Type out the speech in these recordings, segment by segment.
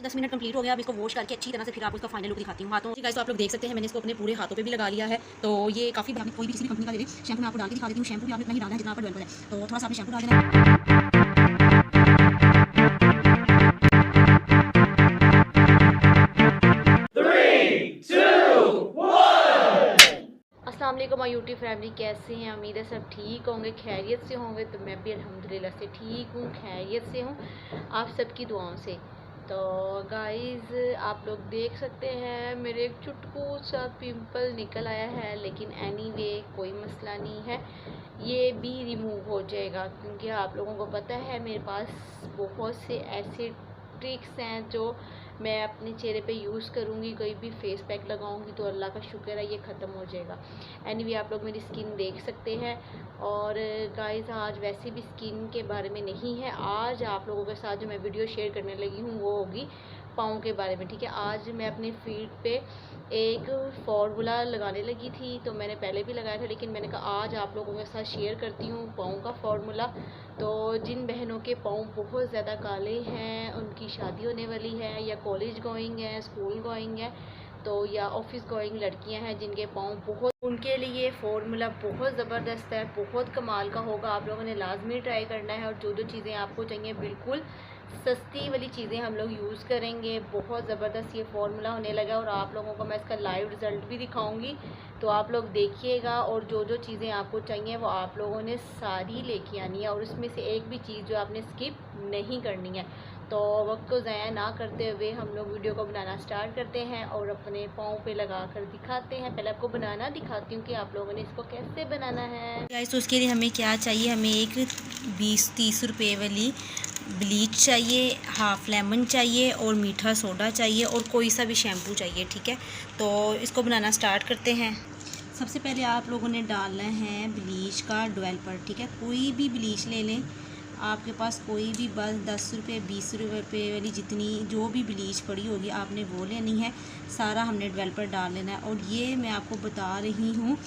10 minute complete हो गया। अब इसको वॉश करके अच्छी तरह से फिर आपको इसका फाइनल लुक दिखाती हूँ। हाथों गाइस तो आप लोग देख सकते हैं मैंने इसको अपने पूरे हाथों पे भी लगा लिया है। तो ये काफ़ी कोई भी किसी भी कंपनी का ले लें, शैम्पू मैं आपको डाल के दिखा देती हूँ। शैम्पू भी आपने इतना ही डालना है जितना आपका डेवलपर है, तो थोड़ा सा आपने शैम्पू डाल देना है। अस्सलाम वालेकुम माय यूट्यूब फैमिली, कैसे हैं? उम्मीद है सब ठीक होंगे, खैरियत से होंगे। तो मैं भी अल्हम्दुलिल्लाह से ठीक हूँ, खैरियत से हूँ, आप सबकी दुआओं से। तो गाइज़ आप लोग देख सकते हैं मेरे एक चुटकू सा पिंपल निकल आया है, लेकिन एनीवे कोई मसला नहीं है, ये भी रिमूव हो जाएगा। क्योंकि आप लोगों को पता है मेरे पास बहुत से ऐसे ट्रिक्स हैं जो मैं अपने चेहरे पे यूज़ करूँगी। कोई भी फेस पैक लगाऊँगी तो अल्लाह का शुक्र है ये ख़त्म हो जाएगा। एनीवे आप लोग मेरी स्किन देख सकते हैं। और गाइस आज वैसे भी स्किन के बारे में नहीं है, आज आप लोगों के साथ जो मैं वीडियो शेयर करने लगी हूँ वो होगी पाँव के बारे में। ठीक है, आज मैं अपने फीट पे एक फार्मूला लगाने लगी थी, तो मैंने पहले भी लगाया था, लेकिन मैंने कहा आज आप लोगों के साथ शेयर करती हूँ पाँव का फार्मूला। तो जिन बहनों के पाँव बहुत ज़्यादा काले हैं, उनकी शादी होने वाली है, या कॉलेज गोइंग है, स्कूल गोइंग है, तो या ऑफिस गोइंग लड़कियां हैं जिनके पाँव बहुत, उनके लिए फार्मूला बहुत ज़बरदस्त है, बहुत कमाल का होगा। आप लोगों ने लाजमी ट्राई करना है। और जो जो चीज़ें आपको चाहिए बिल्कुल सस्ती वाली चीज़ें हम लोग यूज़ करेंगे। बहुत ज़बरदस्त ये फार्मूला होने लगा और आप लोगों को मैं इसका लाइव रिज़ल्ट भी दिखाऊंगी, तो आप लोग देखिएगा। और जो जो चीज़ें आपको चाहिए वो आप लोगों ने सारी लेके आनी है, और उसमें से एक भी चीज़ जो आपने स्किप नहीं करनी है। तो वक्त को ज़ाया ना करते हुए हम लोग वीडियो को बनाना स्टार्ट करते हैं और अपने पाँव पे लगा कर दिखाते हैं। पहले आपको बनाना दिखाती हूँ कि आप लोगों ने इसको कैसे बनाना है। गाइस तो उसके लिए हमें क्या चाहिए, हमें एक 20-30 रुपये वाली ब्लीच चाहिए, हाफ़ लेमन चाहिए, और मीठा सोडा चाहिए, और कोई सा भी शैम्पू चाहिए। ठीक है, तो इसको बनाना स्टार्ट करते हैं। सबसे पहले आप लोगों ने डालना है ब्लीच का डेवलपर। ठीक है, कोई भी ब्लीच ले लें, आपके पास कोई भी, बस 10 रुपये 20 रुपये वाली जितनी जो भी ब्लीच पड़ी होगी आपने वो लेनी है। सारा हमने डेवलपर डाल लेना है। और ये मैं आपको बता रही हूँ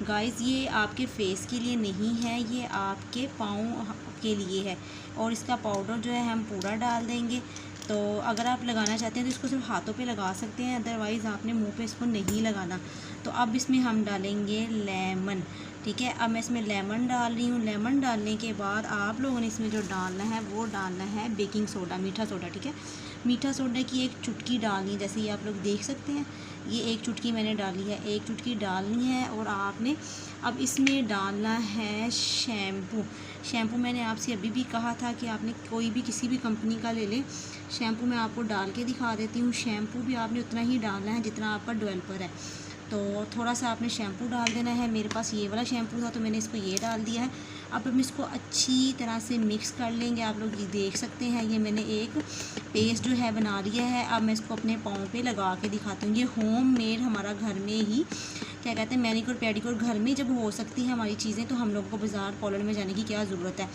गाइस, ये आपके फेस के लिए नहीं है, ये आपके पाँव के लिए है। और इसका पाउडर जो है हम पूरा डाल देंगे। तो अगर आप लगाना चाहते हैं तो इसको सिर्फ हाथों पे लगा सकते हैं, अदरवाइज़ आपने मुंह पे इसको नहीं लगाना। तो अब इसमें हम डालेंगे लेमन। ठीक है, अब मैं इसमें लेमन डाल रही हूँ। लेमन डालने के बाद आप लोगों ने इसमें जो डालना है वो डालना है बेकिंग सोडा, मीठा सोडा। ठीक है, मीठा सोडा की एक चुटकी डालनी है, जैसे ये आप लोग देख सकते हैं, ये एक चुटकी मैंने डाली है, एक चुटकी डालनी है। और आपने अब इसमें डालना है शैम्पू। शैम्पू मैंने आपसे अभी भी कहा था कि आपने कोई भी किसी भी कंपनी का ले लें। शैम्पू मैं आपको डाल के दिखा देती हूँ। शैम्पू भी आपने उतना ही डालना है जितना आपका डेवलपर है। तो थोड़ा सा आपने शैम्पू डाल देना है। मेरे पास ये वाला शैम्पू था तो मैंने इसको ये डाल दिया है। अब हम इसको अच्छी तरह से मिक्स कर लेंगे। आप लोग ये देख सकते हैं, ये मैंने एक पेस्ट जो है बना लिया है। अब मैं इसको अपने पाँव पे लगा के दिखाती हूँ। ये होम मेड हमारा घर में ही, क्या कहते हैं, मैनीक्योर पेडिक्योर घर में जब हो सकती है हमारी चीज़ें, तो हम लोगों को बाज़ार पार्लर में जाने की क्या ज़रूरत है।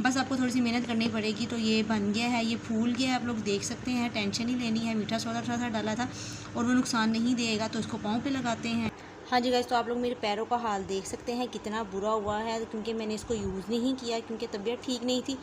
बस आपको थोड़ी सी मेहनत करनी पड़ेगी। तो ये बन गया है, ये फूल गया है, आप लोग देख सकते हैं। टेंशन नहीं लेनी है, मीठा सोडा थोड़ा सा डाला था और वो नुकसान नहीं देगा। तो इसको पाँव पे लगाते हैं। हाँ जी गाइस, तो आप लोग मेरे पैरों का हाल देख सकते हैं कितना बुरा हुआ है, क्योंकि मैंने इसको यूज़ नहीं किया, क्योंकि तबीयत ठीक नहीं थी।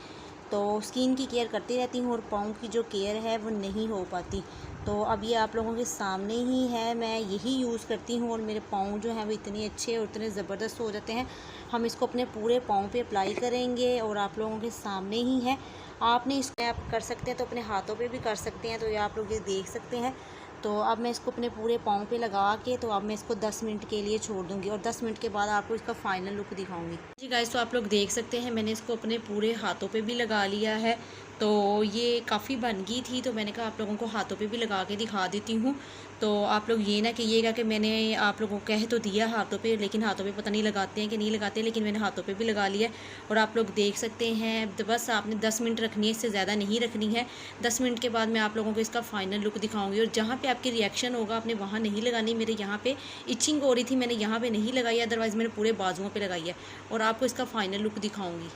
तो स्किन की केयर करती रहती हूँ और पाँव की जो केयर है वो नहीं हो पाती। तो अब ये आप लोगों के सामने ही है, मैं यही यूज़ करती हूँ और मेरे पाँव जो हैं वो इतने अच्छे और इतने ज़बरदस्त हो जाते हैं। हम इसको अपने पूरे पाँव पे अप्लाई करेंगे और आप लोगों के सामने ही है। आपने इसको आप कर सकते हैं तो अपने हाथों पे भी कर सकते हैं। तो ये आप लोग ये देख सकते हैं। तो अब मैं इसको अपने पूरे पाँव पे लगा के, तो अब मैं इसको 10 मिनट के लिए छोड़ दूँगी और 10 मिनट के बाद आपको इसका फाइनल लुक दिखाऊंगी। जी गाइस, तो आप लोग देख सकते हैं मैंने इसको अपने पूरे हाथों पे भी लगा लिया है। तो ये काफ़ी बन गई थी, तो मैंने कहा आप लोगों को हाथों पे भी लगा के दिखा देती हूँ। तो आप लोग ये ना कहिएगा कि मैंने आप लोगों को कह तो दिया हाथों पे, लेकिन हाथों पे पता नहीं लगाते हैं कि नहीं लगाते, लेकिन मैंने हाथों पे भी लगा लिया है। और आप लोग देख सकते हैं, तो बस आपने 10 मिनट रखनी है, इससे ज़्यादा नहीं रखनी है। 10 मिनट के बाद मैं आप लोगों को इसका फाइनल लुक दिखाऊंगी। और जहाँ पे आपकी रिएक्शन होगा आपने वहाँ नहीं लगानी। मेरे यहाँ पे इचिंग हो रही थी, मैंने यहाँ पे नहीं लगाई, अदरवाइज़ मैंने पूरे बाजुओं पे लगाई है। और आपको इसका फाइनल लुक दिखाऊंगी।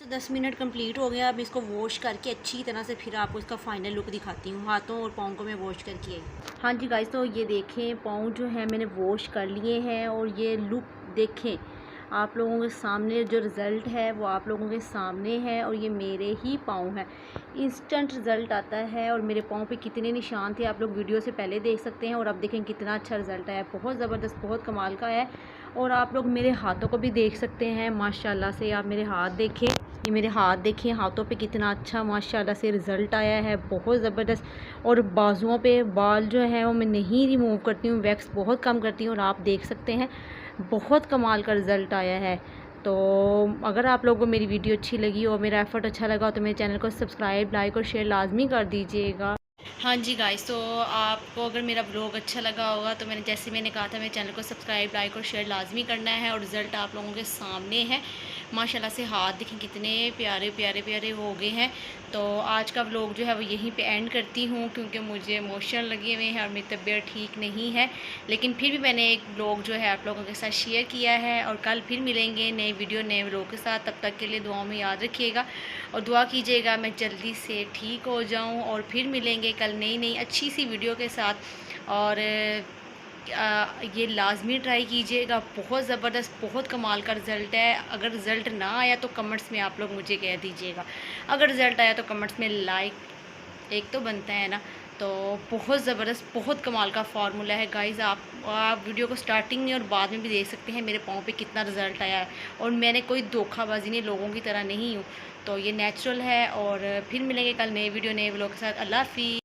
तो 10 मिनट कंप्लीट हो गया। अब इसको वॉश करके अच्छी तरह से फिर आपको इसका फाइनल लुक दिखाती हूँ। हाथों और पाँव को मैं वॉश करके आई। हाँ जी गाइस, तो ये देखें पाँव जो है मैंने वॉश कर लिए हैं और ये लुक देखें आप लोगों के सामने। जो रिज़ल्ट है वो आप लोगों के सामने है और ये मेरे ही पाँव है। इंस्टेंट रिज़ल्ट आता है। और मेरे पाँव पे कितने निशान थे आप लोग वीडियो से पहले देख सकते हैं, और अब देखें कितना अच्छा रिज़ल्ट आया है, बहुत ज़बरदस्त, बहुत कमाल का है। और आप लोग मेरे हाथों को भी देख सकते हैं, माशाल्लाह से आप मेरे हाथ देखें, ये मेरे हाथ देखिए, हाथों पे कितना अच्छा माशाल्लाह से रिज़ल्ट आया है, बहुत ज़बरदस्त। और बाजुओं पे बाल जो है वो मैं नहीं रिमूव करती हूँ, वैक्स बहुत कम करती हूँ, और आप देख सकते हैं बहुत कमाल का रिज़ल्ट आया है। तो अगर आप लोगों को मेरी वीडियो अच्छी लगी और मेरा एफ़र्ट अच्छा लगा तो मेरे चैनल को सब्सक्राइब, लाइक और शेयर लाजमी कर दीजिएगा। हाँ जी गाइस, तो आपको अगर मेरा ब्लॉग अच्छा लगा होगा तो मैंने कहा था, मेरे चैनल को सब्सक्राइब, लाइक और शेयर लाजमी करना है। और रिज़ल्ट आप लोगों के सामने है, माशाल्लाह से हाथ देखें कितने प्यारे प्यारे प्यारे हो गए हैं। तो आज का व्लॉग जो है वो यहीं पे एंड करती हूँ, क्योंकि मुझे इमोशन लगे हुए हैं और मेरी तबीयत ठीक नहीं है, लेकिन फिर भी मैंने एक व्लॉग जो है आप लोगों के साथ शेयर किया है। और कल फिर मिलेंगे नए वीडियो नए व्लॉग के साथ, तब तक के लिए दुआओं में याद रखिएगा और दुआ कीजिएगा मैं जल्दी से ठीक हो जाऊँ। और फिर मिलेंगे कल नई नई अच्छी सी वीडियो के साथ। और ये लाजमी ट्राई कीजिएगा, बहुत ज़बरदस्त, बहुत कमाल का रिज़ल्ट है। अगर रिज़ल्ट ना आया तो कमेंट्स में आप लोग मुझे कह दीजिएगा, अगर रिज़ल्ट आया तो कमेंट्स में लाइक एक तो बनता है ना। तो बहुत ज़बरदस्त, बहुत कमाल का फार्मूला है गाइज़। आप वीडियो को स्टार्टिंग में और बाद में भी देख सकते हैं मेरे पाँव पे कितना रिज़ल्ट आया है। और मैंने कोई धोखाबाजी नहीं, लोगों की तरह नहीं हूँ, तो ये नेचुरल है। और फिर मिलेंगे कल नए वीडियो नए व्लॉग के साथ। अल्लाह हाफ़िज़।